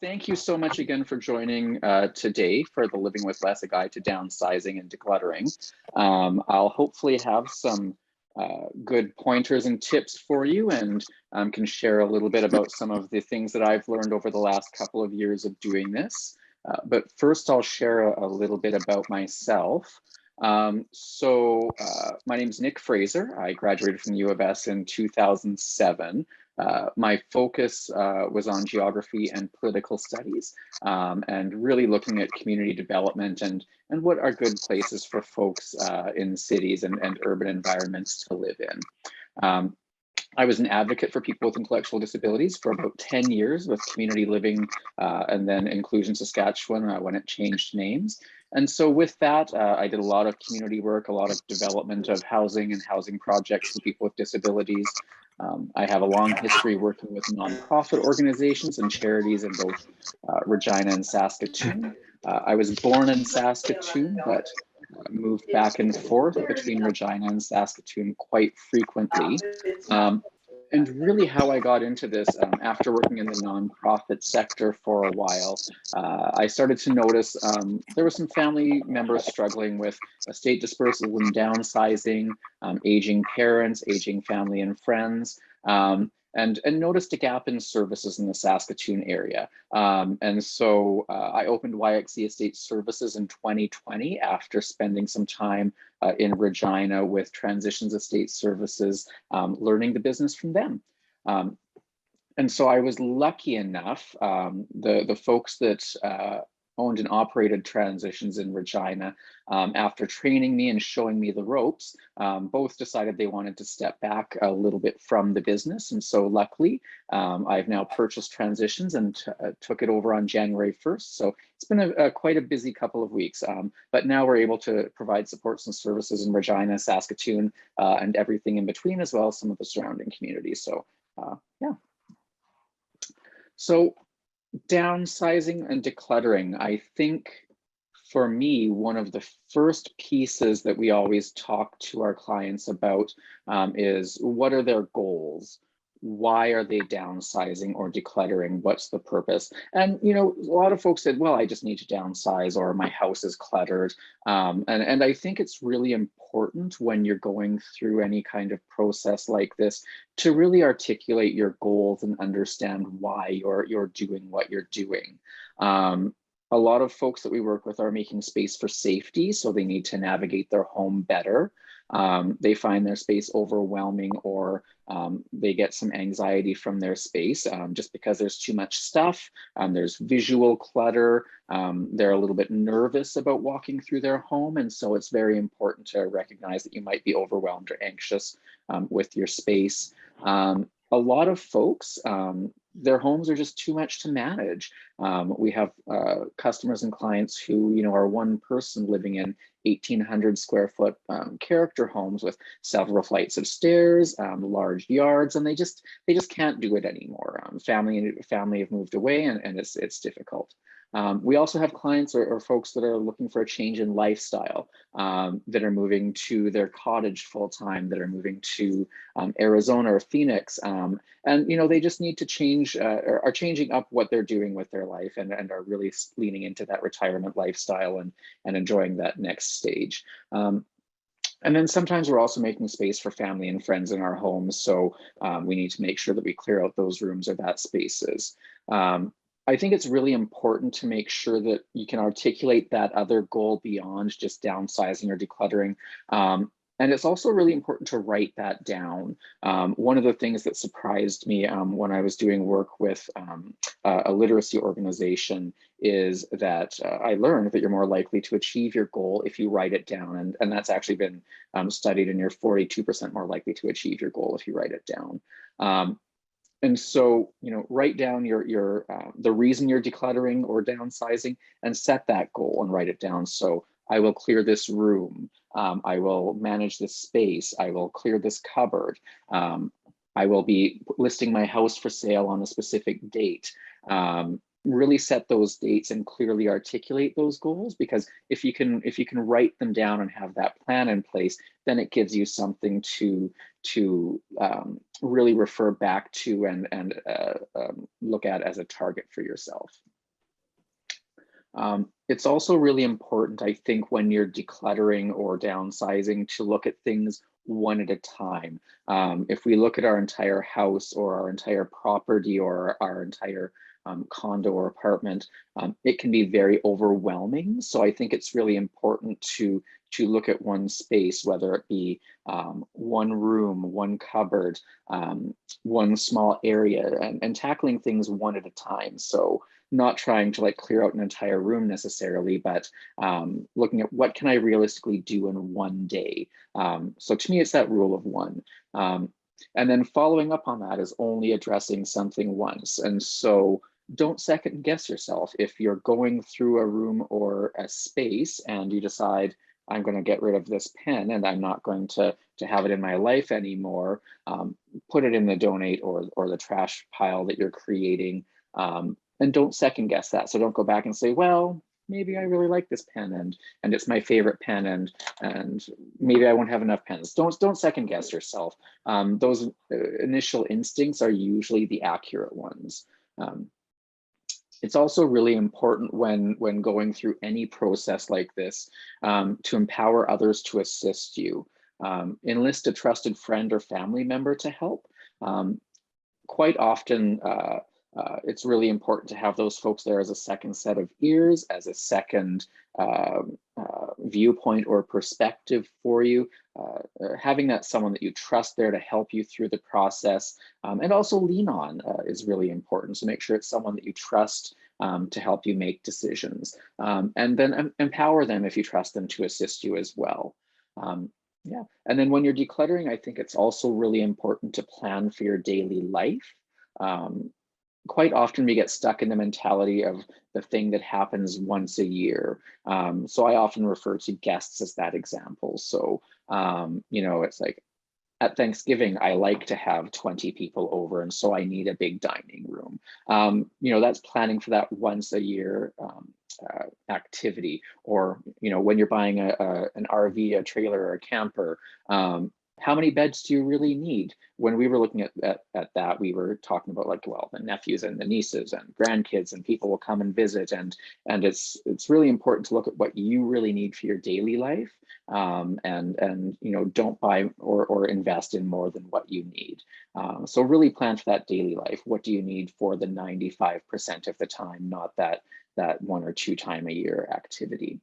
Thank you so much again for joining today for the Living with Less, a guide to downsizing and decluttering. I'll hopefully have some good pointers and tips for you, and can share a little bit about some of the things that I've learned over the last couple of years of doing this. But first, I'll share a little bit about myself. My name is Nick Fraser. I graduated from U of S in 2007. My focus was on geography and political studies, and really looking at community development and what are good places for folks in cities and urban environments to live in. I was an advocate for people with intellectual disabilities for about 10 years with Community Living and then Inclusion Saskatchewan when it changed names. And so with that, I did a lot of community work, a lot of development of housing and housing projects for people with disabilities. I have a long history working with nonprofit organizations and charities in both Regina and Saskatoon. I was born in Saskatoon, but moved back and forth between Regina and Saskatoon quite frequently. And really how I got into this, after working in the nonprofit sector for a while, I started to notice there were some family members struggling with estate dispersal and downsizing, aging parents, aging family and friends, and noticed a gap in services in the Saskatoon area. And so I opened YXC Estate Services in 2020 after spending some time in Regina with Transitions Estate Services, learning the business from them. And so I was lucky enough, the folks that owned and operated Transitions in Regina, after training me and showing me the ropes, both decided they wanted to step back a little bit from the business. And so luckily, I've now purchased Transitions and took it over on January 1st. So it's been quite a busy couple of weeks, but now we're able to provide supports and services in Regina, Saskatoon, and everything in between, as well as some of the surrounding communities. So yeah. So downsizing and decluttering, I think for me, one of the first pieces that we always talk to our clients about is what are their goals? Why are they downsizing or decluttering? What's the purpose? And a lot of folks said, well, I just need to downsize, or my house is cluttered. And I think it's really important when you're going through any kind of process like this to really articulate your goals and understand why you're doing what you're doing. A lot of folks that we work with are making space for safety, so they need to navigate their home better. They find their space overwhelming, or they get some anxiety from their space just because there's too much stuff. There's visual clutter. They're a little bit nervous about walking through their home. And so it's very important to recognize that you might be overwhelmed or anxious with your space. A lot of folks, their homes are just too much to manage. We have customers and clients who, are one person living in 1,800 square foot character homes with several flights of stairs, large yards, and they just can't do it anymore. Family have moved away, and it's difficult. We also have clients or folks that are looking for a change in lifestyle, that are moving to their cottage full time, that are moving to Arizona or Phoenix, and they just need to change, or are changing up what they're doing with their life, and are really leaning into that retirement lifestyle and enjoying that next stage. And then sometimes we're also making space for family and friends in our homes, so we need to make sure that we clear out those rooms or that spaces. I think it's really important to make sure that you can articulate that other goal beyond just downsizing or decluttering. And it's also really important to write that down. One of the things that surprised me when I was doing work with a literacy organization is that I learned that you're more likely to achieve your goal if you write it down. And that's actually been studied, and you're 42% more likely to achieve your goal if you write it down. And so, write down the reason you're decluttering or downsizing, and set that goal and write it down. So I will clear this room. I will manage this space. I will clear this cupboard. I will be listing my house for sale on a specific date. really set those dates and clearly articulate those goals, because if you can write them down and have that plan in place, then it gives you something to really refer back to and look at as a target for yourself. It's also really important, I think, when you're decluttering or downsizing, to look at things one at a time. If we look at our entire house or our entire property or our entire condo or apartment, it can be very overwhelming. So I think it's really important to look at one space, whether it be one room, one cupboard, one small area, and tackling things one at a time. So not trying to like clear out an entire room necessarily, but looking at what can I realistically do in one day. So to me, it's that rule of one. And then following up on that is only addressing something once. And so don't second guess yourself. If you're going through a room or a space and you decide, I'm going to get rid of this pen and I'm not going to have it in my life anymore, put it in the donate or the trash pile that you're creating. And don't second guess that. So don't go back and say, well, maybe I really like this pen and it's my favorite pen and maybe I won't have enough pens. Don't second guess yourself. Those initial instincts are usually the accurate ones. It's also really important when going through any process like this to empower others to assist you. Enlist a trusted friend or family member to help. Quite often, it's really important to have those folks there as a second set of ears, as a second viewpoint or perspective for you. Having that someone that you trust there to help you through the process and also lean on is really important. So make sure it's someone that you trust to help you make decisions. And then empower them if you trust them to assist you as well. Yeah, and then when you're decluttering, I think it's also really important to plan for your daily life. Quite often we get stuck in the mentality of the thing that happens once a year. So I often refer to guests as that example. So, you know, it's like at Thanksgiving, I like to have 20 people over, and so I need a big dining room. You know, that's planning for that once a year activity. Or, you know, when you're buying an RV, a trailer, or a camper, how many beds do you really need? When we were looking at that, we were talking about like, well, the nephews and the nieces and grandkids and people will come and visit, and it's really important to look at what you really need for your daily life, and you know, don't buy or invest in more than what you need. So really plan for that daily life. What do you need for the 95% of the time, not that 1 or 2 time a year activity.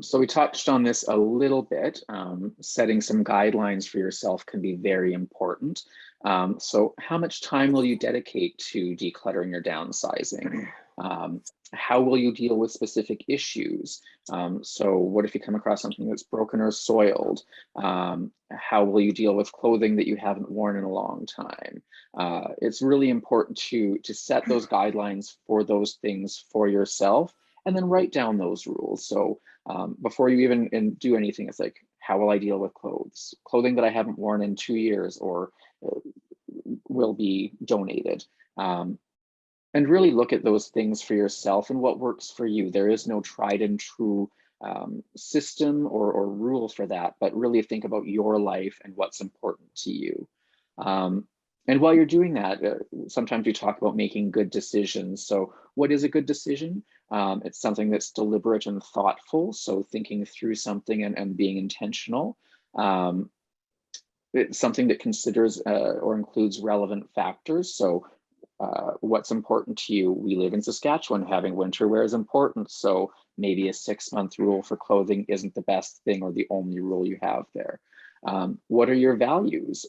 So we touched on this a little bit. Setting some guidelines for yourself can be very important. So how much time will you dedicate to decluttering or downsizing? How will you deal with specific issues? So what if you come across something that's broken or soiled? How will you deal with clothing that you haven't worn in a long time? It's really important to set those guidelines for those things for yourself, and then write down those rules. So before you even do anything, it's like, how will I deal with clothing that I haven't worn in 2 years or will be donated? And really look at those things for yourself and what works for you. There is no tried and true system or rule for that, but really think about your life and what's important to you. And while you're doing that, sometimes we talk about making good decisions. So what is a good decision? It's something that's deliberate and thoughtful. So thinking through something and being intentional. It's something that considers or includes relevant factors. So what's important to you? We live in Saskatchewan, having winter wear is important. So maybe a 6-month rule for clothing isn't the best thing or the only rule you have there. What are your values?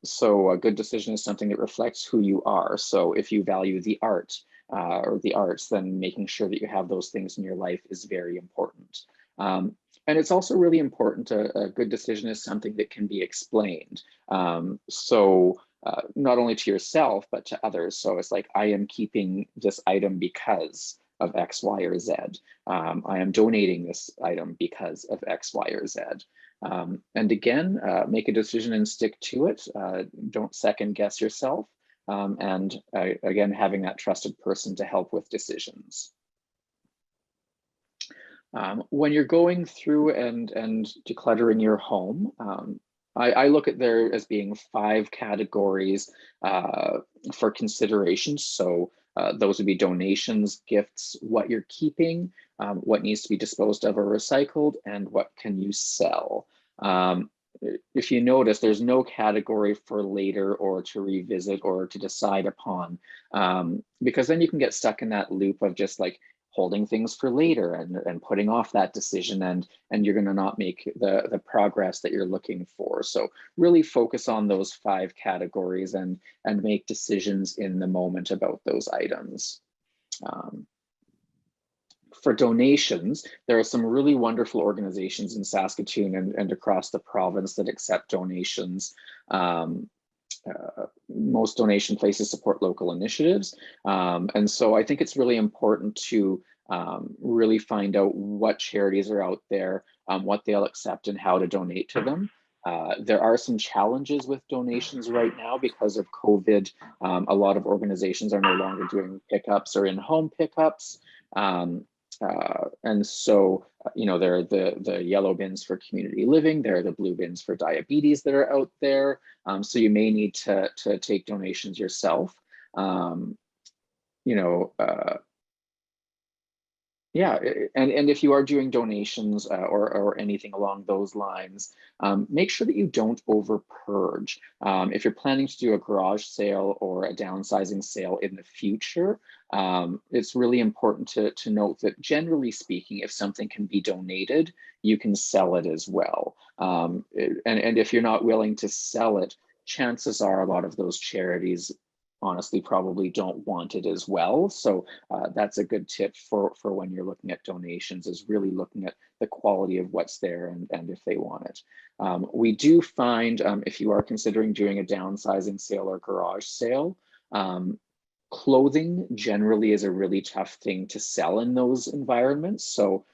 So a good decision is something that reflects who you are. So if you value the art or the arts, then making sure that you have those things in your life is very important. And it's also really important, a good decision is something that can be explained. So not only to yourself, but to others. So it's like, I am keeping this item because of X, Y, or Z. I am donating this item because of X, Y, or Z. And again, make a decision and stick to it. Don't second guess yourself. and again, having that trusted person to help with decisions. When you're going through and decluttering your home, I look at there as being 5 categories for consideration. So those would be donations, gifts, what you're keeping, what needs to be disposed of or recycled, and what can you sell. If you notice, there's no category for later or to revisit or to decide upon, because then you can get stuck in that loop of just like holding things for later and putting off that decision, and you're going to not make the progress that you're looking for. So really focus on those 5 categories and make decisions in the moment about those items. For donations, there are some really wonderful organizations in Saskatoon and across the province that accept donations. Most donation places support local initiatives. And so I think it's really important to really find out what charities are out there, what they'll accept and how to donate to them. There are some challenges with donations right now because of COVID. A lot of organizations are no longer doing pickups or in-home pickups. And so, there are the yellow bins for community living, there are the blue bins for diabetes that are out there. So you may need to take donations yourself. Yeah, and if you are doing donations or anything along those lines, make sure that you don't over purge. If you're planning to do a garage sale or a downsizing sale in the future, it's really important to note that generally speaking, if something can be donated, you can sell it as well. And if you're not willing to sell it, chances are a lot of those charities honestly probably don't want it as well. So that's a good tip for when you're looking at donations, is really looking at the quality of what's there and if they want it. We do find if you are considering doing a downsizing sale or garage sale, clothing generally is a really tough thing to sell in those environments. So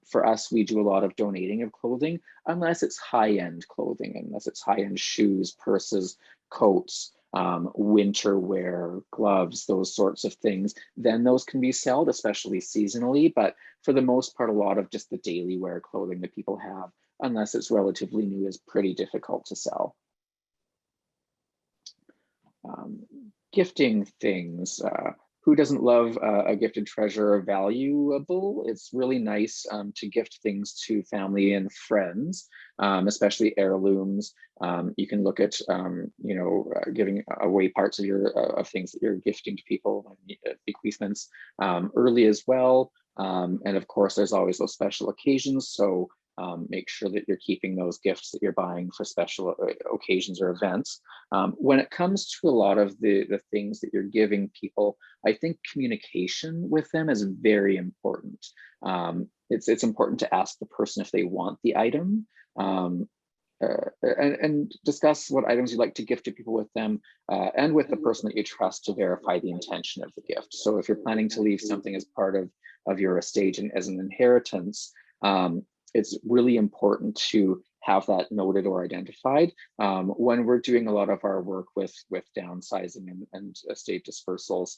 for us, we do a lot of donating of clothing, unless it's high-end clothing, unless it's high-end shoes, purses, coats, winter wear, gloves, those sorts of things, then those can be sold, especially seasonally. But for the most part, a lot of just the daily wear clothing that people have, unless it's relatively new, is pretty difficult to sell. Gifting things. Who doesn't love a gifted treasure or valuable? It's really nice to gift things to family and friends, especially heirlooms. You can look at, giving away parts of of things that you're gifting to people, bequeathments early as well. And of course, there's always those special occasions. So make sure that you're keeping those gifts that you're buying for special occasions or events. When it comes to a lot of the things that you're giving people, I think communication with them is very important. It's important to ask the person if they want the item, and discuss what items you'd like to gift to people with them, and with the person that you trust to verify the intention of the gift. So if you're planning to leave something as part of your estate and as an inheritance, it's really important to have that noted or identified. When we're doing a lot of our work with downsizing and estate dispersals,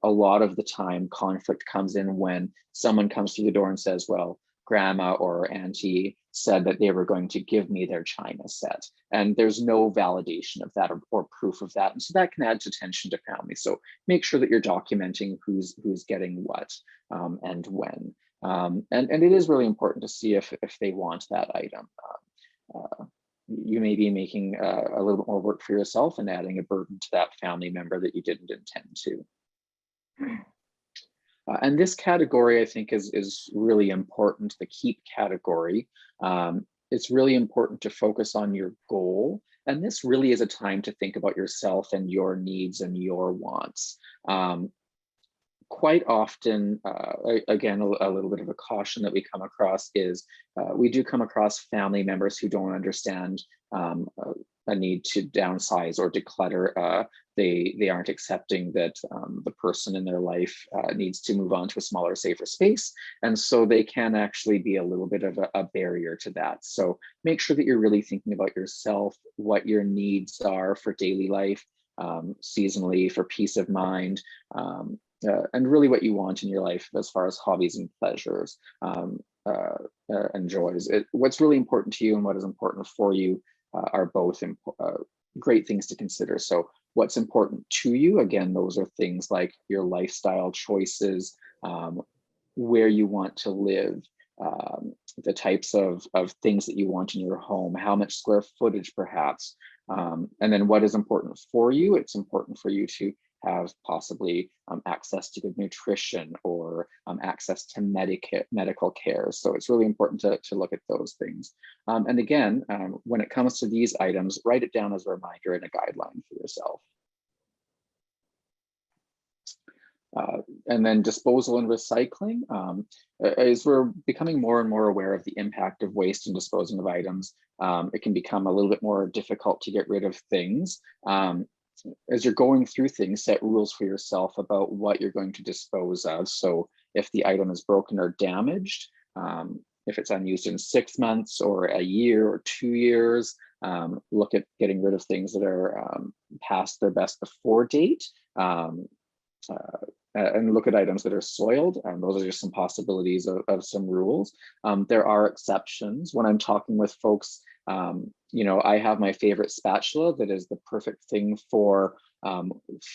a lot of the time conflict comes in when someone comes through the door and says, well, grandma or auntie said that they were going to give me their china set, and there's no validation of that or proof of that. And so that can add to tension to family. So make sure that you're documenting who's getting what and when. And it is really important to see if they want that item. You may be making a little bit more work for yourself and adding a burden to that family member that you didn't intend to. And this category, I think, is really important, the keep category. It's really important to focus on your goal. And this really is a time to think about yourself and your needs and your wants. Quite often, again, a little bit of a caution that we come across is we do come across family members who don't understand a need to downsize or declutter. They aren't accepting that the person in their life needs to move on to a smaller, safer space. And so they can actually be a little bit of a barrier to that. So make sure that you're really thinking about yourself, what your needs are for daily life, seasonally for peace of mind, and really what you want in your life as far as hobbies and pleasures, and joys. What's really important to you and what is important for you are both great things to consider. So what's important to you, again, those are things like your lifestyle choices, where you want to live, the types of things that you want in your home, how much square footage perhaps, and then what is important for you. It's important for you to have possibly access to good nutrition or access to medical care. So it's really important to look at those things. And again, when it comes to these items, write it down as a reminder and a guideline for yourself. And then disposal and recycling. As we're becoming more and more aware of the impact of waste and disposing of items, it can become a little bit more difficult to get rid of things. As you're going through things, set rules for yourself about what you're going to dispose of. So if the item is broken or damaged, if it's unused in 6 months or a year or 2 years, look at getting rid of things that are past their best before date. And look at items that are soiled. Those are just some possibilities of some rules. There are exceptions. When I'm talking with folks, I have my favorite spatula that is the perfect thing for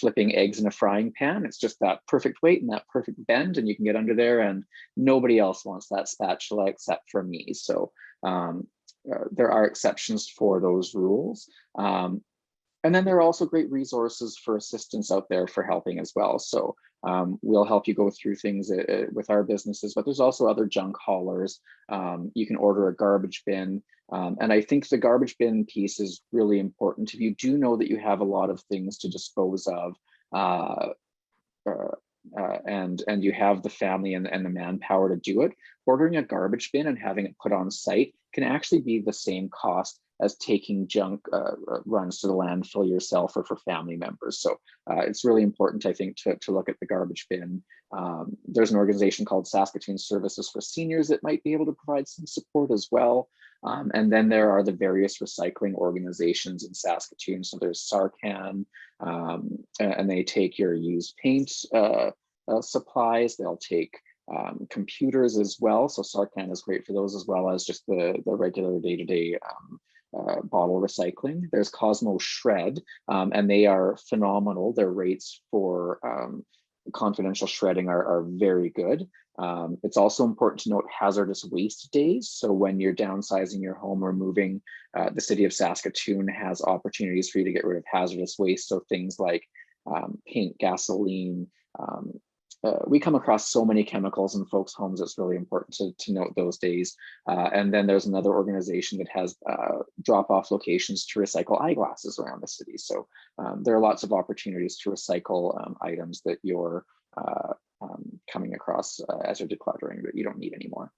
flipping eggs in a frying pan. It's just that perfect weight and that perfect bend, and you can get under there, and nobody else wants that spatula except for me. So there are exceptions for those rules. And then there are also great resources for assistance out there for helping as well. So we'll help you go through things with our businesses, but there's also other junk haulers. You can order a garbage bin. And I think the garbage bin piece is really important. If you do know that you have a lot of things to dispose of, and you have the family and the manpower to do it, ordering a garbage bin and having it put on site can actually be the same cost as taking junk runs to the landfill yourself or for family members. So it's really important, I think, to look at the garbage bin. There's an organization called Saskatoon Services for Seniors that might be able to provide some support as well. And then there are the various recycling organizations in Saskatoon. So there's Sarcan, and they take your used paint supplies. They'll take computers as well. So Sarcan is great for those, as well as just the regular day-to-day bottle recycling. There's Cosmo Shred, and they are phenomenal. Their rates for confidential shredding are very good. It's also important to note hazardous waste days. So when you're downsizing your home or moving, the city of Saskatoon has opportunities for you to get rid of hazardous waste. So things like paint, gasoline. We come across so many chemicals in folks' homes. It's really important to note those days. And then there's another organization that has drop-off locations to recycle eyeglasses around the city. So there are lots of opportunities to recycle items that you're coming across as you're decluttering that you don't need anymore.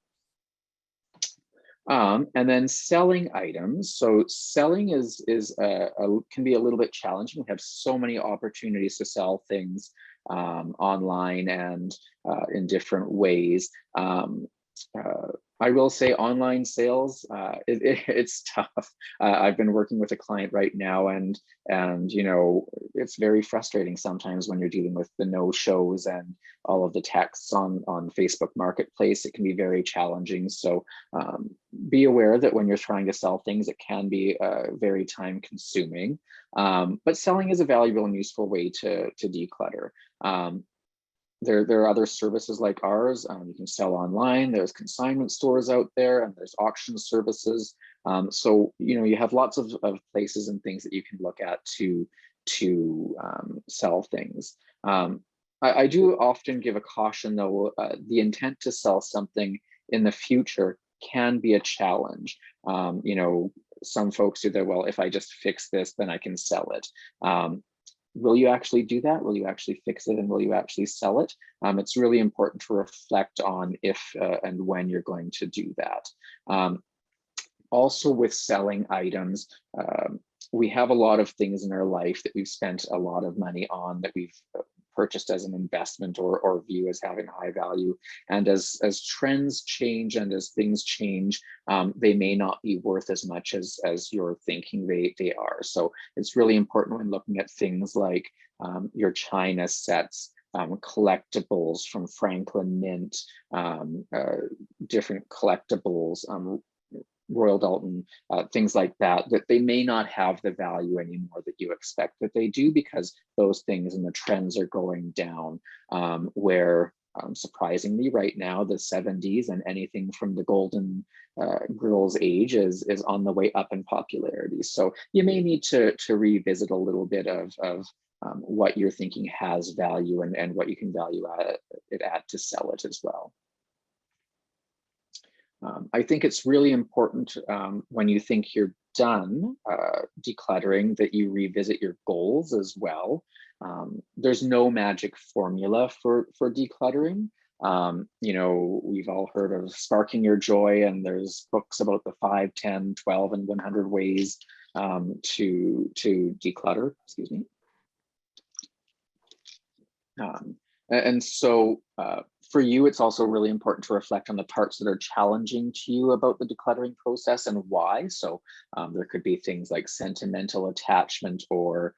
And then selling items. So selling can be a little bit challenging. We have so many opportunities to sell things online and in different ways. I will say online sales, it's tough. I've been working with a client right now, and it's very frustrating sometimes when you're dealing with the no-shows and all of the texts on Facebook Marketplace. It can be very challenging. So be aware that when you're trying to sell things, it can be very time consuming. But selling is a valuable and useful way to declutter. There are other services like ours. You can sell online. There's consignment stores out there, and there's auction services. So you have lots of places and things that you can look at to sell things. I do often give a caution, though. The intent to sell something in the future can be a challenge. Some folks do that. Well, if I just fix this, then I can sell it. Will you actually do that? Will you actually fix it, and will you actually sell it? It's really important to reflect on if and when you're going to do that. Also, with selling items, we have a lot of things in our life that we've spent a lot of money on, that we've purchased as an investment or view as having high value. And as trends change and as things change, they may not be worth as much as you're thinking they are. So it's really important when looking at things like your china sets, collectibles from Franklin Mint, different collectibles, Royal Dalton, things like that, that they may not have the value anymore that you expect that they do, because those things and the trends are going down, where surprisingly right now, the 70s and anything from the golden girls age is on the way up in popularity. So you may need to revisit a little bit of what you're thinking has value and what you can value it at to sell it as well. I think it's really important when you think you're done decluttering that you revisit your goals as well. There's no magic formula for decluttering. You know, we've all heard of sparking your joy, and there's books about the 5, 10, 12, and 100 ways to declutter, excuse me. And so for you, it's also really important to reflect on the parts that are challenging to you about the decluttering process and why. So there could be things like sentimental attachment, or,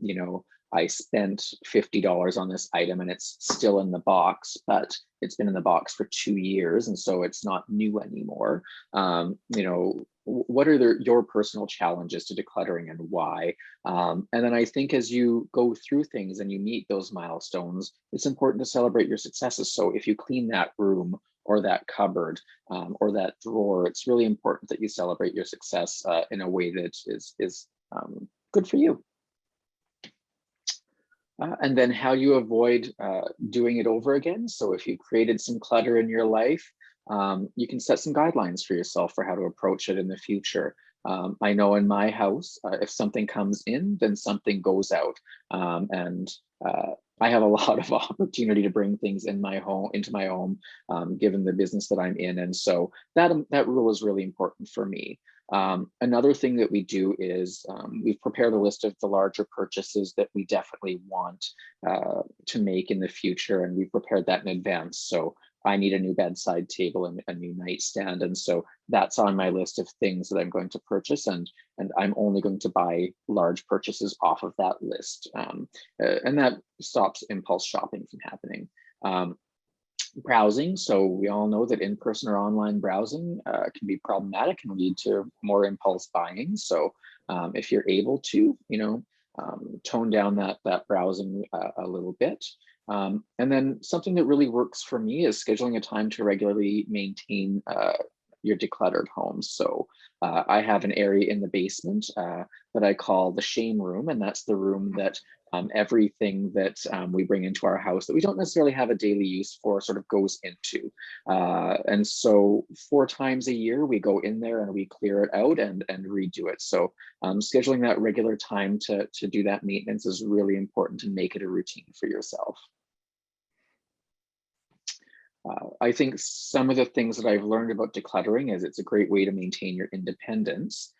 you know, I spent $50 on this item and it's still in the box, but it's been in the box for 2 years, and so it's not new anymore. You know, what are your personal challenges to decluttering and why? And then I think as you go through things and you meet those milestones, it's important to celebrate your successes. So if you clean that room or that cupboard or that drawer, it's really important that you celebrate your success in a way that is good for you. And then how you avoid doing it over again. So if you created some clutter in your life, you can set some guidelines for yourself for how to approach it in the future. I know in my house, if something comes in, then something goes out. And I have a lot of opportunity to bring things into my home, given the business that I'm in. And so that rule is really important for me. Another thing that we do is we've prepared a list of the larger purchases that we definitely want to make in the future, and we've prepared that in advance. So I need a new bedside table and a new nightstand, and so that's on my list of things that I'm going to purchase, and I'm only going to buy large purchases off of that list, and that stops impulse shopping from happening. Browsing. So we all know that in-person or online browsing can be problematic and lead to more impulse buying. So if you're able to, you know, tone down that browsing a little bit. And then something that really works for me is scheduling a time to regularly maintain your decluttered home. So I have an area in the basement that I call the shame room, and that's the room that everything that we bring into our house that we don't necessarily have a daily use for sort of goes into. And so 4 times a year, we go in there and we clear it out and redo it. So scheduling that regular time to do that maintenance is really important to make it a routine for yourself. I think some of the things that I've learned about decluttering is it's a great way to maintain your independence.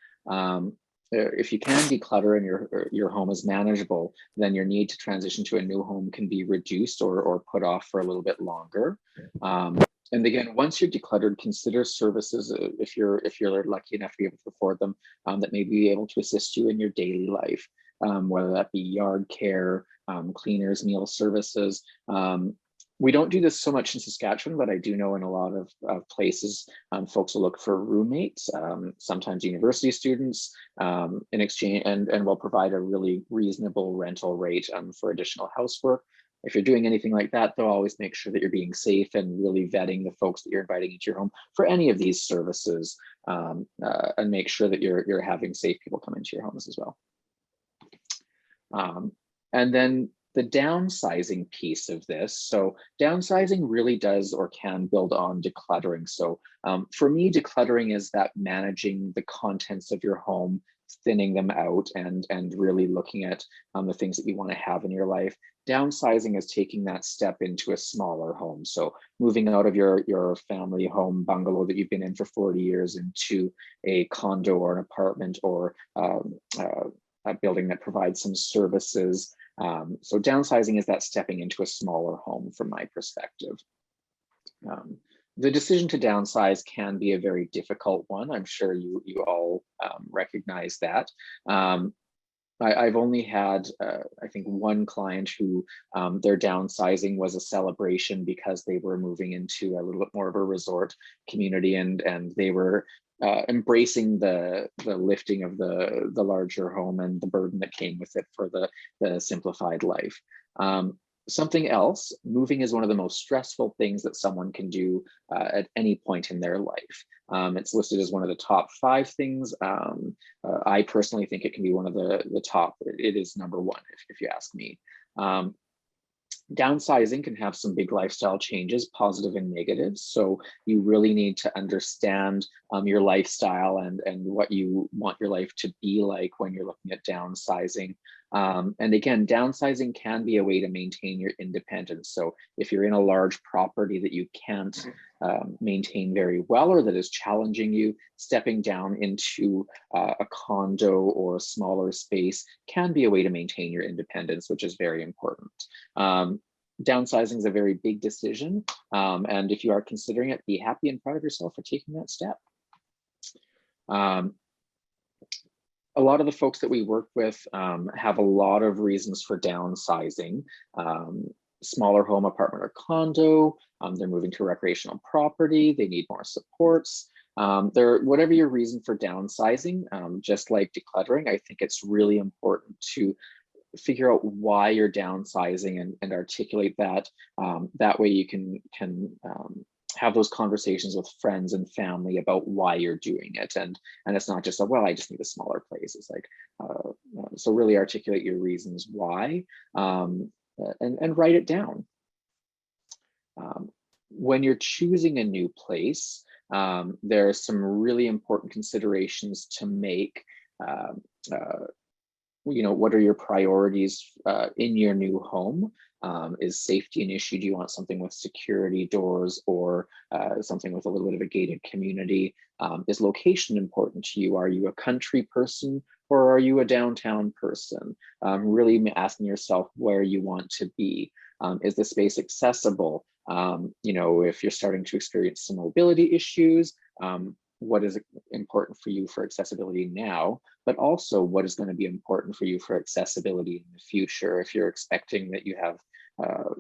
If you can declutter and your home is manageable, then your need to transition to a new home can be reduced or put off for a little bit longer. And again, once you're decluttered, consider services if you're lucky enough to be able to afford them that may be able to assist you in your daily life, whether that be yard care, cleaners, meal services. We don't do this so much in Saskatchewan, but I do know in a lot of places, folks will look for roommates, sometimes university students, in exchange, and will provide a really reasonable rental rate for additional housework. If you're doing anything like that, they'll always make sure that you're being safe and really vetting the folks that you're inviting into your home for any of these services, and make sure that you're having safe people come into your homes as well. And then the downsizing piece of this. So downsizing really does or can build on decluttering. So for me, decluttering is that managing the contents of your home, thinning them out, and really looking at the things that you want to have in your life. Downsizing is taking that step into a smaller home. So moving out of your family home bungalow that you've been in for 40 years into a condo or an apartment or a building that provides some services. So downsizing is that stepping into a smaller home from my perspective. The decision to downsize can be a very difficult one. I'm sure you all recognize that. I've only had, I think, one client who their downsizing was a celebration because they were moving into a little bit more of a resort community, and they were embracing the lifting of the larger home and the burden that came with it for the simplified life. Something else, moving is one of the most stressful things that someone can do at any point in their life. It's listed as one of the top 5 things. I personally think it can be one of the top. It is number 1, if you ask me. Downsizing can have some big lifestyle changes, positive and negative. So you really need to understand your lifestyle and what you want your life to be like when you're looking at downsizing. And again, downsizing can be a way to maintain your independence. So if you're in a large property that you can't maintain very well, or that is challenging you, stepping down into a condo or a smaller space can be a way to maintain your independence, which is very important. Downsizing is a very big decision. And if you are considering it, be happy and proud of yourself for taking that step. A lot of the folks that we work with have a lot of reasons for downsizing. Smaller home, apartment, or condo. They're moving to a recreational property. They need more supports. Whatever your reason for downsizing, just like decluttering, I think it's really important to figure out why you're downsizing and articulate that. That way you can have those conversations with friends and family about why you're doing it. And it's not just, well, I just need a smaller place. It's like, so really articulate your reasons why, and write it down. When you're choosing a new place, there are some really important considerations to make. What are your priorities in your new home? Is safety an issue? Do you want something with security doors, or something with a little bit of a gated community? Is location important to you? Are you a country person, or are you a downtown person? Really asking yourself where you want to be. Is the space accessible? If you're starting to experience some mobility issues, what is important for you for accessibility now, but also what is going to be important for you for accessibility in the future if you're expecting that you have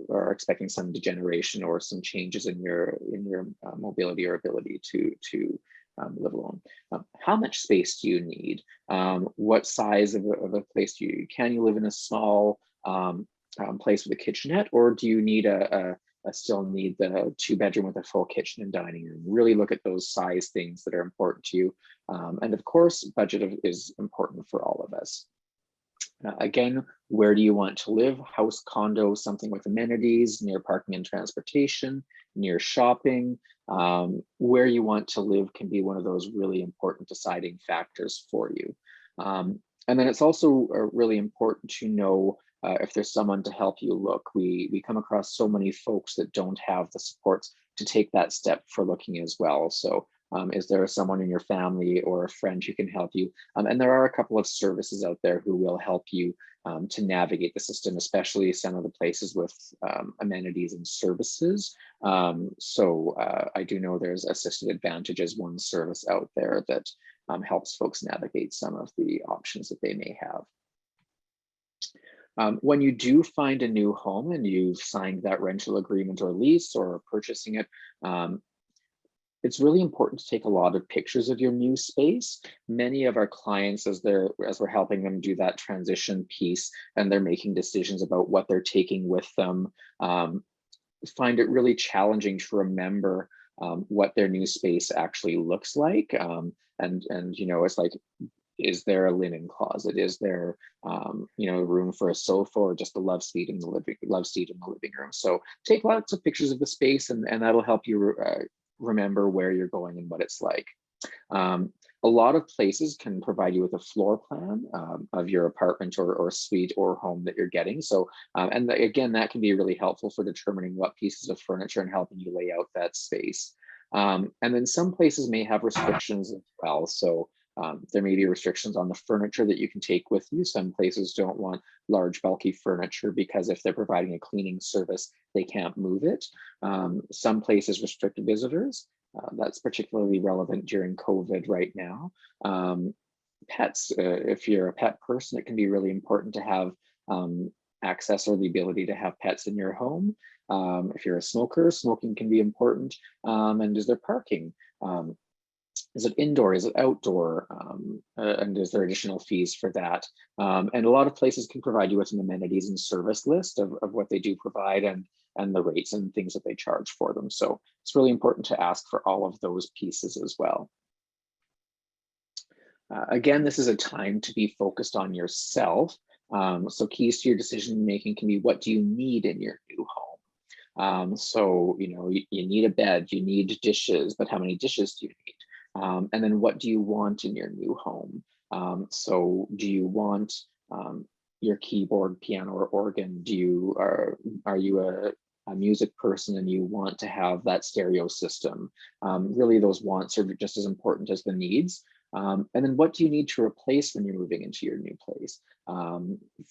or expecting some degeneration or some changes in your mobility or ability to live alone. How much space do you need? What size of a place can you live in a small place with a kitchenette, or do you need still need the 2-bedroom with a full kitchen and dining room? Really look at those size things that are important to you. And of course, budget is important for all of us. Again, where do you want to live? House, condo, something with amenities, near parking and transportation, near shopping. Where you want to live can be one of those really important deciding factors for you. And then it's also really important to know if there's someone to help you look. We come across so many folks that don't have the supports to take that step for looking as well. So is there someone in your family or a friend who can help you? And there are a couple of services out there who will help you to navigate the system, especially some of the places with amenities and services. So I do know there's Assisted Advantage as one service out there that helps folks navigate some of the options that they may have. When you do find a new home and you've signed that rental agreement or lease or are purchasing it, it's really important to take a lot of pictures of your new space. Many of our clients, as we're helping them do that transition piece and they're making decisions about what they're taking with them, find it really challenging to remember what their new space actually looks like. And it's like, is there a linen closet? Is there, room for a sofa, or just a love seat in the living room? So take lots of pictures of the space, and that'll help you remember where you're going and what it's like. A lot of places can provide you with a floor plan of your apartment or suite or home that you're getting. So, and again, that can be really helpful for determining what pieces of furniture and helping you lay out that space. And then some places may have restrictions as well. So There may be restrictions on the furniture that you can take with you. Some places don't want large, bulky furniture because if they're providing a cleaning service, they can't move it. Some places restrict visitors. That's particularly relevant during COVID right now. Pets, if you're a pet person, it can be really important to have access or the ability to have pets in your home. If you're a smoker, smoking can be important. And is there parking? Is it indoor? Is it outdoor? And is there additional fees for that? And a lot of places can provide you with an amenities and service list of what they do provide and the rates and things that they charge for them. So it's really important to ask for all of those pieces as well. Again, this is a time to be focused on yourself. So keys to your decision making can be, what do you need in your new home? So, you need a bed, you need dishes, but how many dishes do you need? And then what do you want in your new home? So do you want your keyboard, piano, or organ? Are you a music person and you want to have that stereo system? Really, those wants are just as important as the needs. And then what do you need to replace when you're moving into your new place?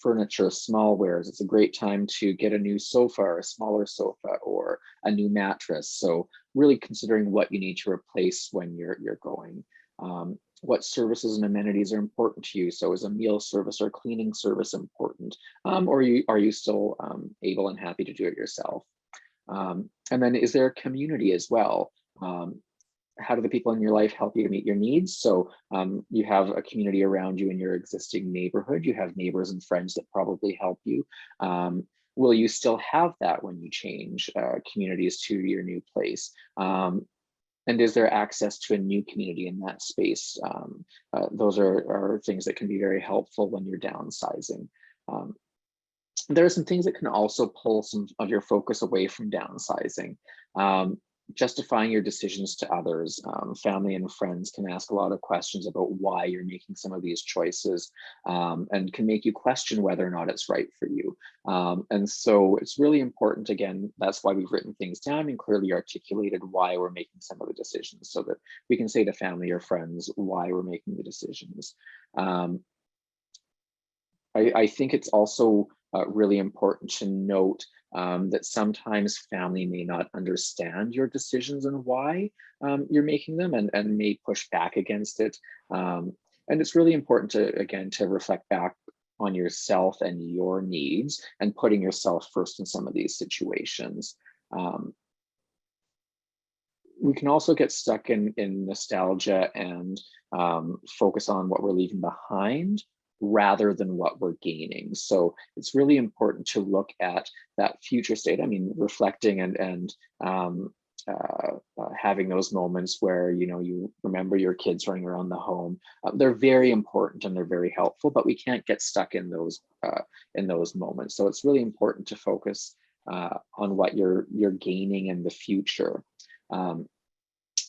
Furniture, small wares. It's a great time to get a new sofa, or a smaller sofa, or a new mattress. So really considering what you need to replace when you're going. What services and amenities are important to you? So is a meal service or cleaning service important? Or are you still able and happy to do it yourself? And then is there a community as well? How do the people in your life help you to meet your needs? So you have a community around you in your existing neighborhood. You have neighbors and friends that probably help you. Will you still have that when you change communities to your new place? And is there access to a new community in that space? Those are things that can be very helpful when you're downsizing. There are some things that can also pull some of your focus away from downsizing. Justifying your decisions to others. Family and friends can ask a lot of questions about why you're making some of these choices, and can make you question whether or not it's right for you. And so it's really important, again, that's why we've written things down and clearly articulated why we're making some of the decisions, so that we can say to family or friends why we're making the decisions. I think it's also really important to note that sometimes family may not understand your decisions and why you're making them, and may push back against it. And it's really important to, again, to reflect back on yourself and your needs, and putting yourself first in some of these situations. We can also get stuck in nostalgia and focus on what we're leaving behind rather than what we're gaining. So it's really important to look at that future state. I mean, reflecting and having those moments where, you remember your kids running around the home. They're very important and they're very helpful, but we can't get stuck in those moments. So it's really important to focus on what you're gaining in the future.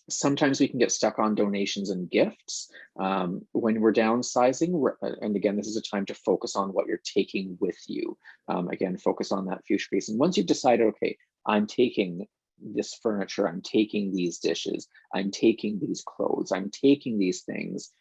Sometimes we can get stuck on donations and gifts when we're downsizing. And again, this is a time to focus on what you're taking with you. Again, focus on that future piece. And once you've decided, okay, I'm taking this furniture, I'm taking these dishes, I'm taking these clothes, I'm taking these things,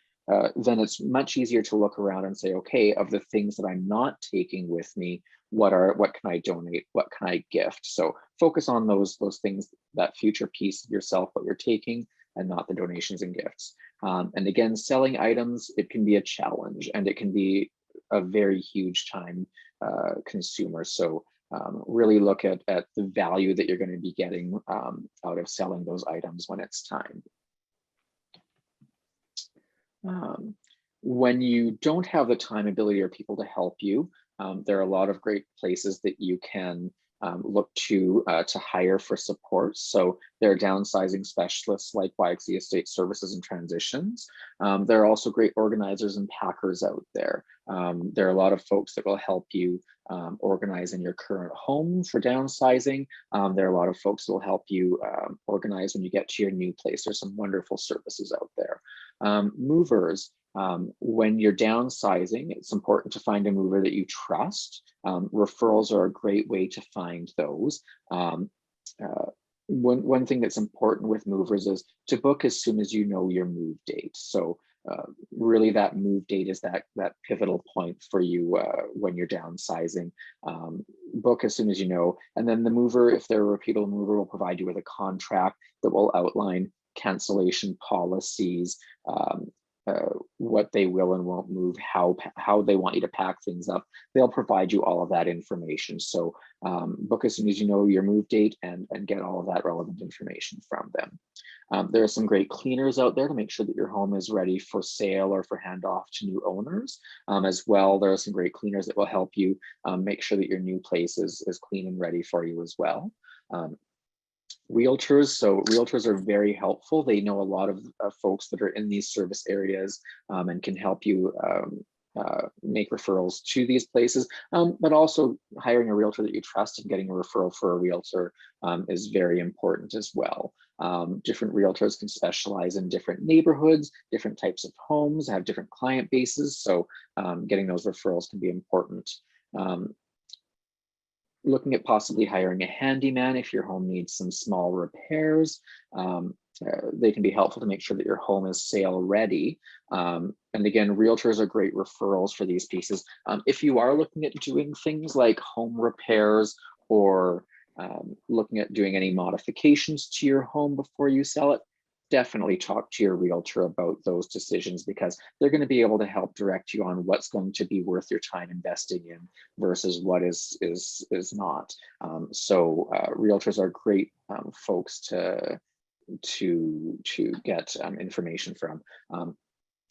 then it's much easier to look around and say, okay, of the things that I'm not taking with me, what can I donate? What can I gift? So focus on those things, that future piece of yourself, what you're taking, and not the donations and gifts. And again, selling items, it can be a challenge, and it can be a very huge time consumer. So really look at the value that you're going to be getting out of selling those items when it's time. When you don't have the time, ability, or people to help you, there are a lot of great places that you can look to hire for support. So there are downsizing specialists like YXE Estate Services and Transitions. There are also great organizers and packers out there. There are a lot of folks that will help you organize in your current home for downsizing. There are a lot of folks that will help you organize when you get to your new place. There's some wonderful services out there. Movers. When you're downsizing, it's important to find a mover that you trust. Referrals are a great way to find those. One thing that's important with movers is to book as soon as you know your move date. So really that move date is that pivotal point for you when you're downsizing. Book as soon as you know, and then the mover, if they're a reputable mover, will provide you with a contract that will outline cancellation policies, what they will and won't move, how they want you to pack things up. They'll provide you all of that information. So book as soon as you know your move date and get all of that relevant information from them. There are some great cleaners out there to make sure that your home is ready for sale or for handoff to new owners. As well, there are some great cleaners that will help you make sure that your new place is clean and ready for you as well. Realtors, so realtors are very helpful. They know a lot of folks that are in these service areas and can help you make referrals to these places, but also hiring a realtor that you trust and getting a referral for a realtor is very important as well. Different realtors can specialize in different neighborhoods, different types of homes, have different client bases, so getting those referrals can be important. Looking at possibly hiring a handyman if your home needs some small repairs. They can be helpful to make sure that your home is sale ready. And again, realtors are great referrals for these pieces. If you are looking at doing things like home repairs or looking at doing any modifications to your home before you sell it, definitely talk to your realtor about those decisions, because they're going to be able to help direct you on what's going to be worth your time investing in versus what is not. So realtors are great folks to get information from.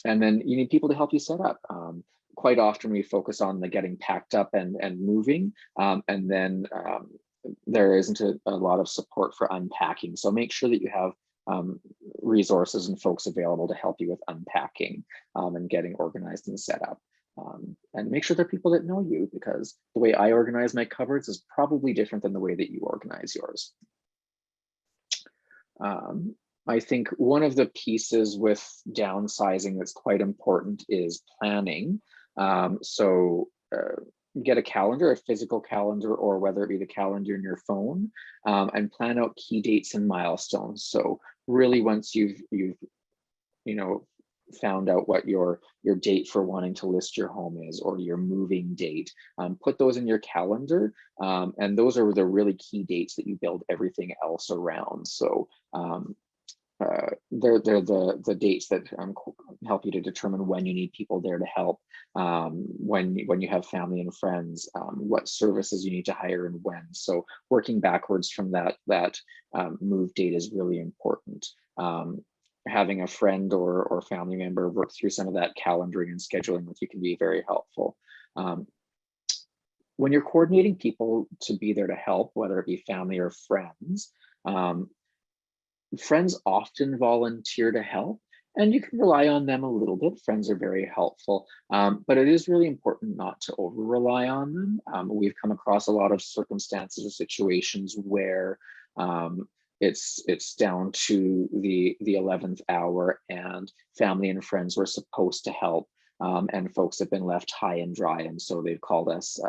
And then you need people to help you set up. Quite often we focus on the getting packed up and moving, and then there isn't a lot of support for unpacking. So make sure that you have resources and folks available to help you with unpacking and getting organized and set up. And make sure they're people that know you, because the way I organize my cupboards is probably different than the way that you organize yours. I think one of the pieces with downsizing that's quite important is planning. Get a calendar, a physical calendar, or whether it be the calendar in your phone, and plan out key dates and milestones. So really, once you've found out what your date for wanting to list your home is, or your moving date, put those in your calendar, and those are the really key dates that you build everything else around. So they're the dates that help you to determine when you need people there to help, when you have family and friends, what services you need to hire and when. So working backwards from that move date is really important. Having a friend or family member work through some of that calendaring and scheduling with you can be very helpful. When you're coordinating people to be there to help, whether it be family or friends, friends often volunteer to help, and you can rely on them a little bit. Friends are very helpful, but it is really important not to over rely on them. We've come across a lot of circumstances or situations where it's down to the 11th hour and family and friends were supposed to help, and folks have been left high and dry, and so they've called us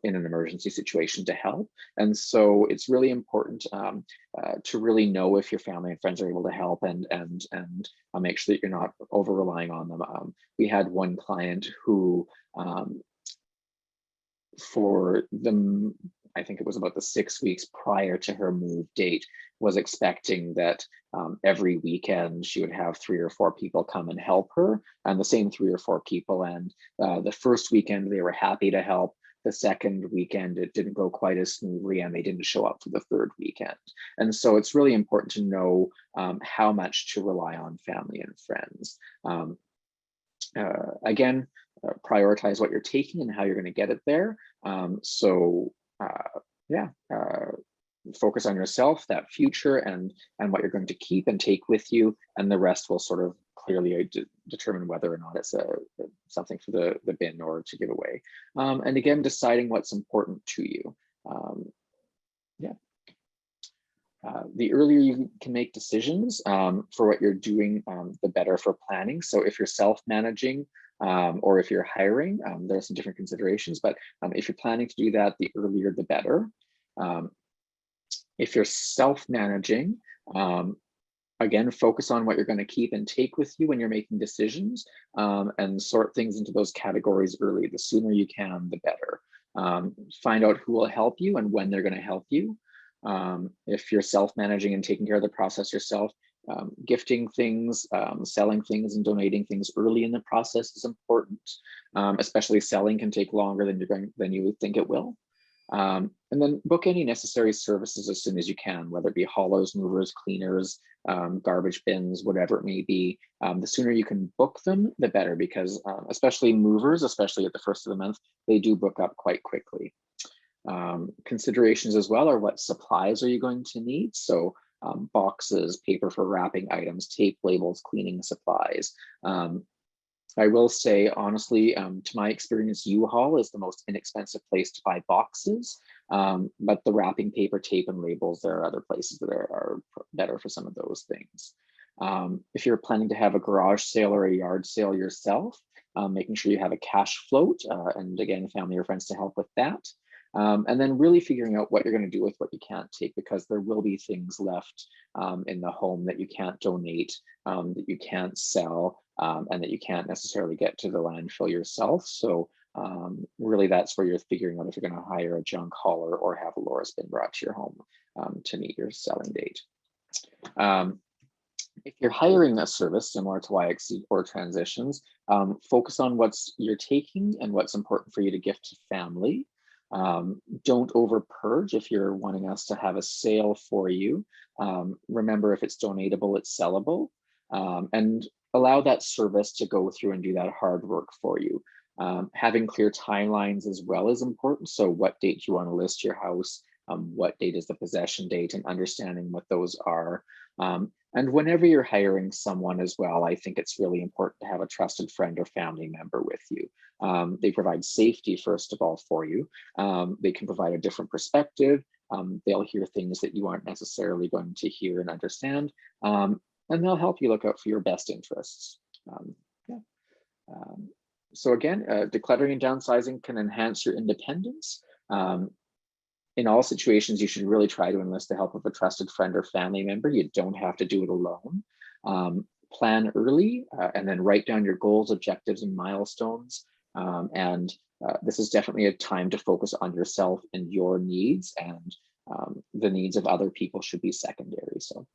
in an emergency situation to help. And so it's really important to really know if your family and friends are able to help, and make sure that you're not over relying on them. We had one client who for them, I think it was about the 6 weeks prior to her move date, was expecting that every weekend she would have 3 or 4 people come and help her, and the same 3 or 4 people. And the first weekend they were happy to help. The second weekend it didn't go quite as smoothly, and they didn't show up for the third weekend. And so it's really important to know how much to rely on family and friends. Again, prioritize what you're taking and how you're going to get it there. Focus on yourself, that future, and what you're going to keep and take with you, and the rest will sort of clearly determine whether or not it's something for the bin or to give away. And again, deciding what's important to you. The earlier you can make decisions for what you're doing, the better for planning. So if you're self-managing or if you're hiring, there are some different considerations, but if you're planning to do that, the earlier the better. If you're self-managing, again, focus on what you're going to keep and take with you when you're making decisions, and sort things into those categories early. The sooner you can, the better. Find out who will help you and when they're going to help you. If you're self-managing and taking care of the process yourself, gifting things, selling things and donating things early in the process is important. Especially selling can take longer than you would think it will. And then book any necessary services as soon as you can, whether it be haulers, movers, cleaners, garbage bins, whatever it may be. The sooner you can book them, the better, because especially movers, especially at the first of the month, they do book up quite quickly. Considerations as well are what supplies are you going to need? So boxes, paper for wrapping items, tape, labels, cleaning supplies. I will say, honestly, to my experience, U-Haul is the most inexpensive place to buy boxes, but the wrapping paper, tape, and labels, there are other places that are better for some of those things. If you're planning to have a garage sale or a yard sale yourself, making sure you have a cash float, and again, family or friends to help with that. And then really figuring out what you're going to do with what you can't take, because there will be things left in the home that you can't donate, that you can't sell, and that you can't necessarily get to the landfill yourself. So really that's where you're figuring out if you're going to hire a junk hauler or have a Laura's bin brought to your home to meet your selling date. If you're hiring a service similar to YXC or Transitions, focus on what's you're taking and what's important for you to gift to family. Don't over purge if you're wanting us to have a sale for you. Remember, if it's donatable, it's sellable, and allow that service to go through and do that hard work for you. Having clear timelines as well is important. So what date you want to list your house, what date is the possession date, and understanding what those are. And whenever you're hiring someone as well, I think it's really important to have a trusted friend or family member with you. They provide safety, first of all, for you. They can provide a different perspective. They'll hear things that you aren't necessarily going to hear and understand. And they'll help you look out for your best interests. So again, decluttering and downsizing can enhance your independence. In all situations, you should really try to enlist the help of a trusted friend or family member. You don't have to do it alone. Plan early and then write down your goals, objectives, and milestones. This is definitely a time to focus on yourself and your needs, and the needs of other people should be secondary. So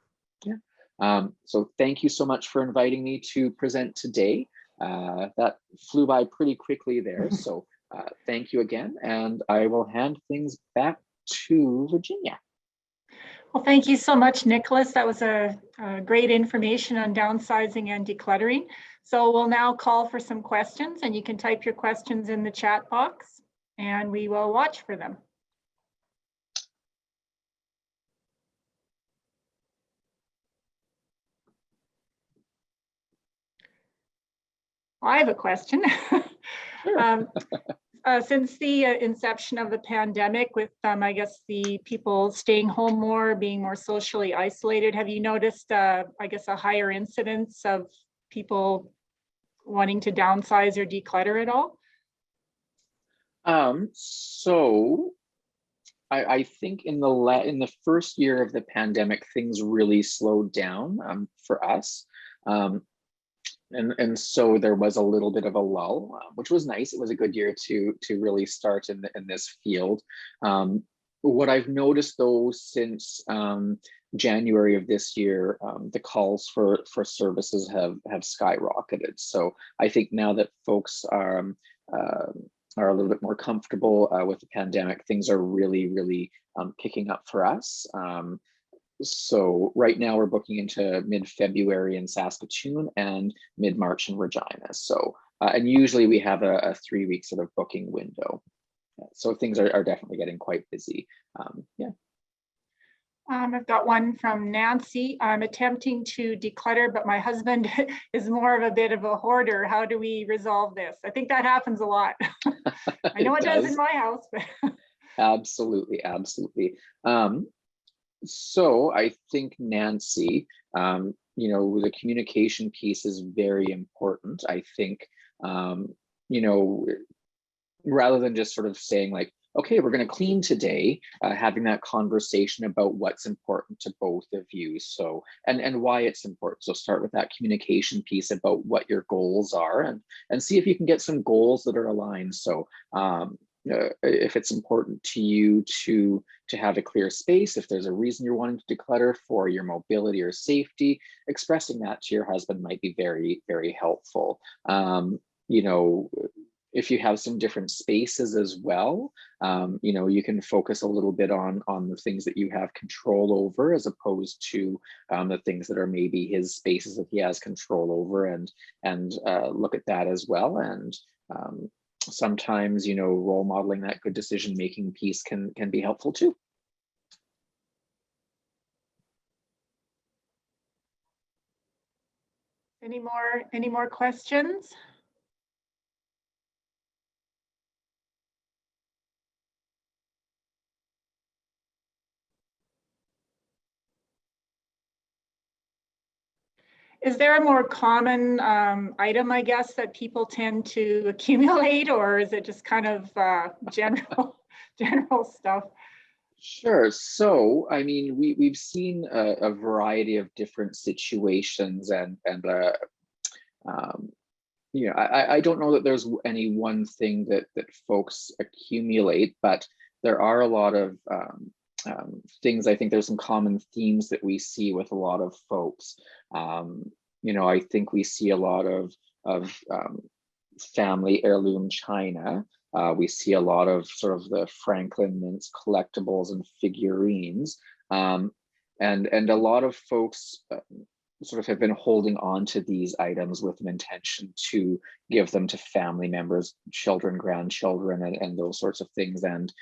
yeah. So thank you so much for inviting me to present today. That flew by pretty quickly there. So thank you again, and I will hand things back to Virginia. Well, thank you so much, Nicholas. That was a great information on downsizing and decluttering. So we'll now call for some questions, and you can type your questions in the chat box and we will watch for them. I have a question. Sure. Since the inception of the pandemic, with I guess the people staying home more, being more socially isolated, have you noticed, I guess, a higher incidence of people wanting to downsize or declutter at all? So I think in the first year of the pandemic, things really slowed down for us. And so there was a little bit of a lull, which was nice. It was a good year to really start in this field. What I've noticed though since January of this year, the calls for services have skyrocketed. So I think now that folks are a little bit more comfortable with the pandemic, things are really picking up for us. So right now we're booking into mid-February in Saskatoon and mid-March in Regina. So, and usually we have a 3-week sort of booking window. So things are definitely getting quite busy. Yeah. I've got one from Nancy. I'm attempting to declutter, but my husband is more of a bit of a hoarder. How do we resolve this? I think that happens a lot. I know it does in my house. But Absolutely. So I think, Nancy, the communication piece is very important. I think, rather than just sort of saying like, okay, we're going to clean today, having that conversation about what's important to both of you. So, and why it's important. So start with that communication piece about what your goals are, and see if you can get some goals that are aligned. So if it's important to you to have a clear space, if there's a reason you're wanting to declutter for your mobility or safety, expressing that to your husband might be very, very helpful. You know, if you have some different spaces as well, you know, you can focus a little bit on the things that you have control over, as opposed to the things that are maybe his spaces that he has control over, and look at that as well. And sometimes, you know, role modeling that good decision making piece can be helpful too. Any more questions? Is there a more common item, I guess, that people tend to accumulate, or is it just kind of general stuff? Sure. So, I mean, we've seen a variety of different situations, and you know, I don't know that there's any one thing that folks accumulate, but there are a lot of things. I think there's some common themes that we see with a lot of folks. You know, I think we see a lot of family heirloom china. We see a lot of sort of the Franklin Mintz collectibles and figurines, and a lot of folks sort of have been holding on to these items with an intention to give them to family members, children, grandchildren, and those sorts of things. And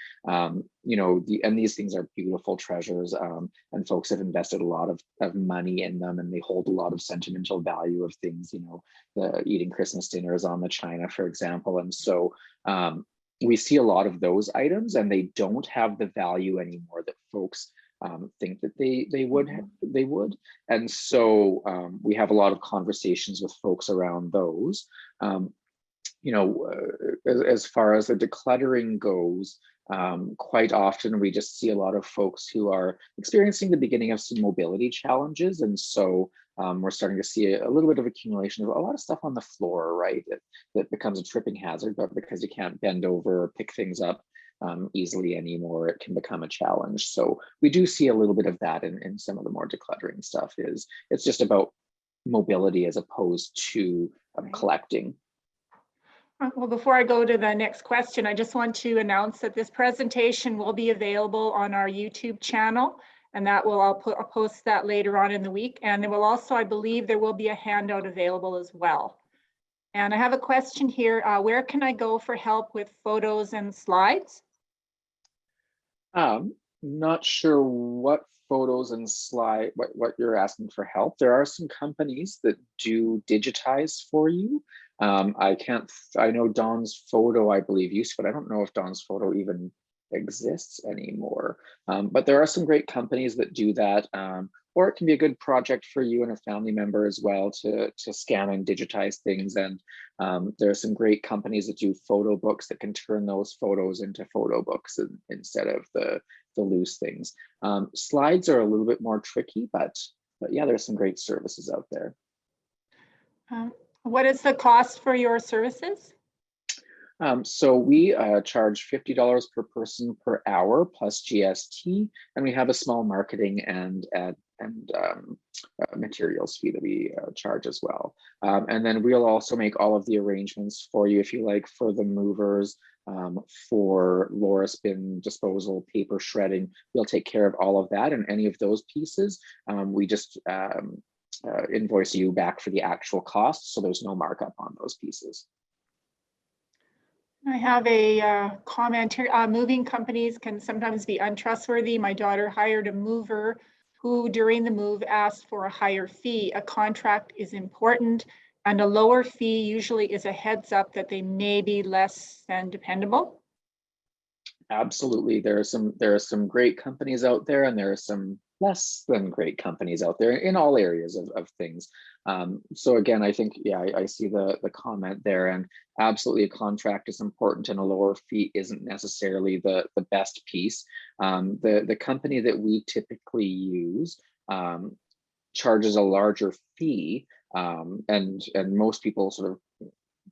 you know, these things are beautiful treasures, and folks have invested a lot of money in them, and they hold a lot of sentimental value of things. You know, the eating Christmas dinners on the china, for example. And so we see a lot of those items, and they don't have the value anymore that folks think that they would. And so we have a lot of conversations with folks around those. You know, as far as the decluttering goes, quite often we just see a lot of folks who are experiencing the beginning of some mobility challenges. And so we're starting to see a little bit of accumulation of a lot of stuff on the floor, right? That becomes a tripping hazard, but because you can't bend over or pick things up easily anymore, it can become a challenge. So we do see a little bit of that in some of the more decluttering stuff. It's just about mobility as opposed to collecting. Well, before I go to the next question, I just want to announce that this presentation will be available on our YouTube channel, and that will, I'll post that later on in the week. And there will also, I believe there will be a handout available as well. And I have a question here. Where can I go for help with photos and slides? Not sure what photos and slide, what you're asking for help. There are some companies that do digitize for you. I know Dawn's Photo, I believe, used to, but I don't know if Dawn's Photo even exists anymore. But there are some great companies that do that. Or it can be a good project for you and a family member as well to scan and digitize things. And there are some great companies that do photo books that can turn those photos into photo books instead of the loose things. Slides are a little bit more tricky, but yeah, there's some great services out there. What is the cost for your services? So we charge $50 per person per hour plus GST, and we have a small marketing and materials fee that we charge as well. And then we'll also make all of the arrangements for you if you like, for the movers, for Loris bin disposal, paper shredding. We'll take care of all of that, and any of those pieces, we just invoice you back for the actual cost, so there's no markup on those pieces. I have a comment here. Moving companies can sometimes be untrustworthy. My daughter hired a mover who during the move asked for a higher fee. A contract is important, and a lower fee usually is a heads up that they may be less than dependable. Absolutely. There are some great companies out there, and there are some less than great companies out there in all areas of things. So again, I think, yeah, I see the comment there, and absolutely a contract is important, and a lower fee isn't necessarily the best piece. The company that we typically use charges a larger fee, and most people sort of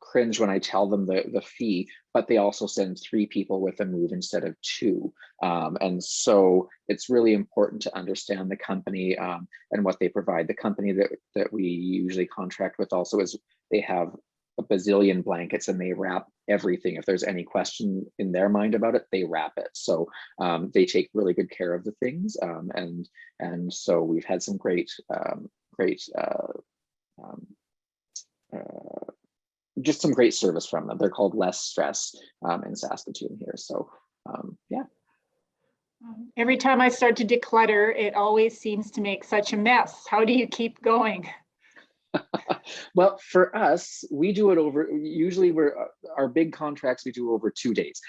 cringe when I tell them the fee, but they also send 3 people with a move instead of 2. And so it's really important to understand the company and what they provide. The company that we usually contract with also is, they have a bazillion blankets and they wrap everything. If there's any question in their mind about it, they wrap it. So they take really good care of the things. And so we've had some great just some great service from them. They're called Less Stress in Saskatoon here. So yeah. Every time I start to declutter, it always seems to make such a mess. How do you keep going? Well, for us, we do it over, usually our big contracts we do over 2 days.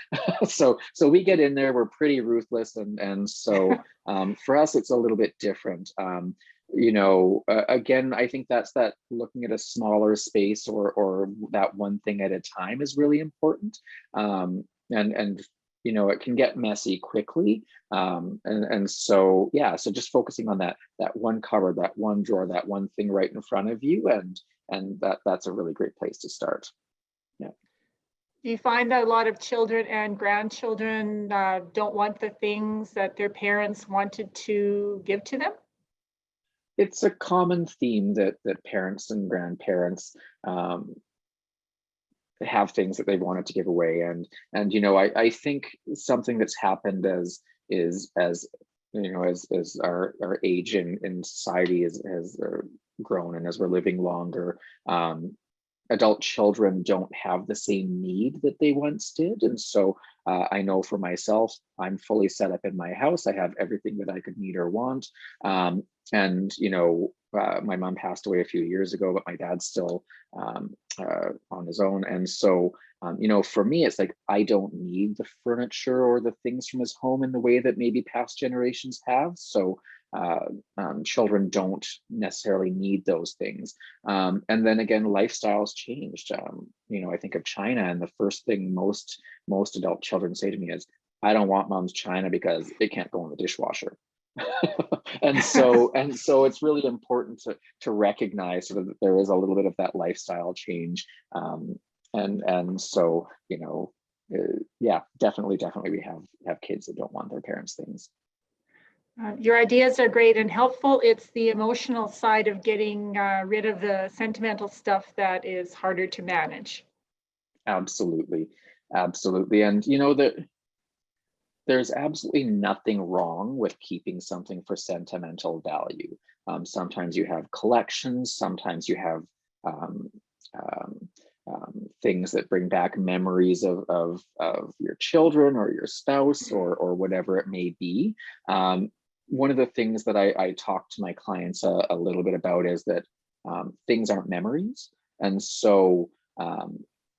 so we get in there, we're pretty ruthless, and so for us it's a little bit different. You know, again, I think that's that looking at a smaller space or that one thing at a time is really important. And you know, it can get messy quickly. And so, yeah, so just focusing on that one cupboard, that one drawer, that one thing right in front of you, and that's a really great place to start. Yeah. Do you find that a lot of children and grandchildren don't want the things that their parents wanted to give to them? It's a common theme that parents and grandparents have things that they wanted to give away, and you know, I think something that's happened as you know, as our age in society has grown, and as we're living longer, adult children don't have the same need that they once did. And so I know for myself, I'm fully set up in my house. I have everything that I could need or want. And, you know, my mom passed away a few years ago, but my dad's still on his own. And so, you know, for me, it's like, I don't need the furniture or the things from his home in the way that maybe past generations have. So children don't necessarily need those things. And then again, lifestyles changed. You know, I think of China, and the first thing most adult children say to me is, I don't want mom's China because it can't go in the dishwasher. and so it's really important to recognize sort of that there is a little bit of that lifestyle change. And so, you know, yeah, definitely we have kids that don't want their parents' things. Your ideas are great and helpful. It's the emotional side of getting rid of the sentimental stuff that is harder to manage. Absolutely. And you know, there's absolutely nothing wrong with keeping something for sentimental value. Sometimes you have collections, sometimes you have things that bring back memories of your children or your spouse or whatever it may be. One of the things that I talk to my clients a little bit about is that things aren't memories. And so,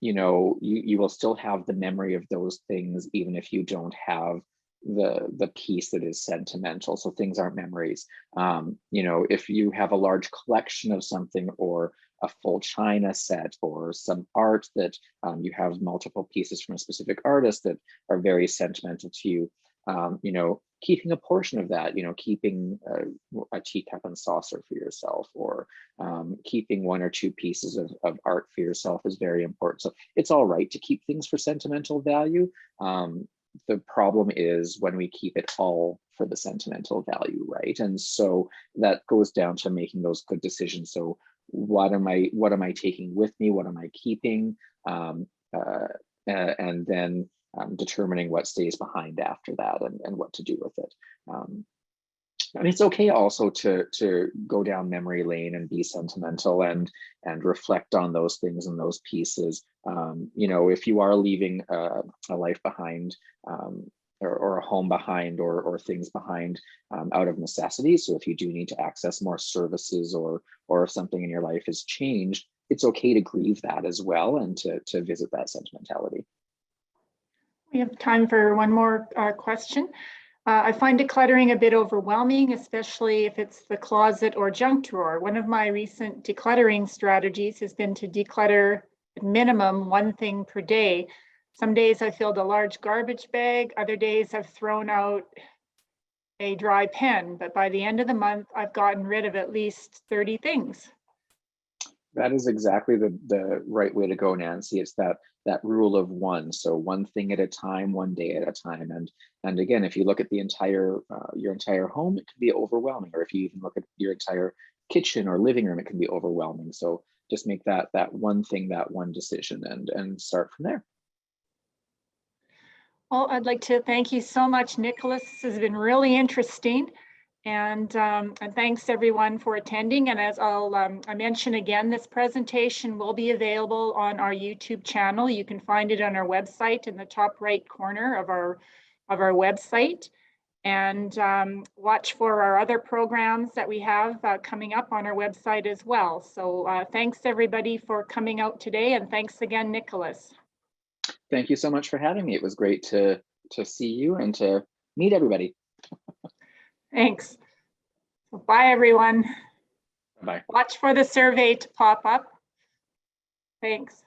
you know, you will still have the memory of those things, even if you don't have the piece that is sentimental. So things aren't memories. You know, if you have a large collection of something, or a full china set, or some art that you have multiple pieces from a specific artist that are very sentimental to you, you know, keeping a portion of that, you know, keeping a teacup and saucer for yourself, or keeping 1 or 2 pieces of art for yourself is very important. So it's all right to keep things for sentimental value. The problem is when we keep it all for the sentimental value, right? And so that goes down to making those good decisions. So what am I taking with me? What am I keeping? And then determining what stays behind after that, and what to do with it. And it's okay also to go down memory lane and be sentimental and reflect on those things and those pieces. You know, if you are leaving a life behind, or a home behind, or things behind out of necessity. So if you do need to access more services, or if something in your life has changed, it's okay to grieve that as well, and to visit that sentimentality. We have time for one more question. I find decluttering a bit overwhelming, especially if it's the closet or junk drawer. One of my recent decluttering strategies has been to declutter at minimum one thing per day. Some days I filled a large garbage bag, other days I've thrown out a dry pen, but by the end of the month, I've gotten rid of at least 30 things. That is exactly the right way to go, Nancy. It's that rule of one. So one thing at a time, one day at a time. And again, if you look at the entire your entire home, it can be overwhelming. Or if you even look at your entire kitchen or living room, it can be overwhelming. So just make that one thing, that one decision, and start from there. Well, I'd like to thank you so much, Nicholas. This has been really interesting. And thanks everyone for attending. And as I mention again, this presentation will be available on our YouTube channel. You can find it on our website in the top right corner of our website. And watch for our other programs that we have coming up on our website as well. So thanks everybody for coming out today. And thanks again, Nicholas. Thank you so much for having me. It was great to see you and to meet everybody. Thanks. Bye, everyone. Bye. Watch for the survey to pop up. Thanks.